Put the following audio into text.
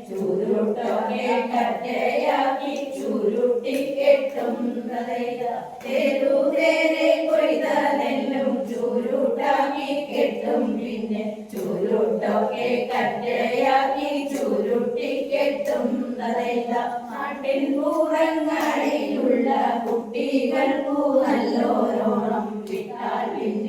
ചുരുട്ടൊക്കെ കറ്റയാക്കി ചുരുട്ടി കെട്ടുന്നതേതാ തേരെ കൊയ്ത നെല്ലും ചുരുട്ടാക്കി കെട്ടും പിന്നെ ചുരുട്ടൊക്കെ കറ്റയാക്കി ചുരുട്ടി കെട്ടുന്നതേതാ നാട്ടിൻ പുറങ്ങളിലുള്ള കുട്ടികൾക്കു നല്ലോരോണം വിട്ടാൽ പിന്നെ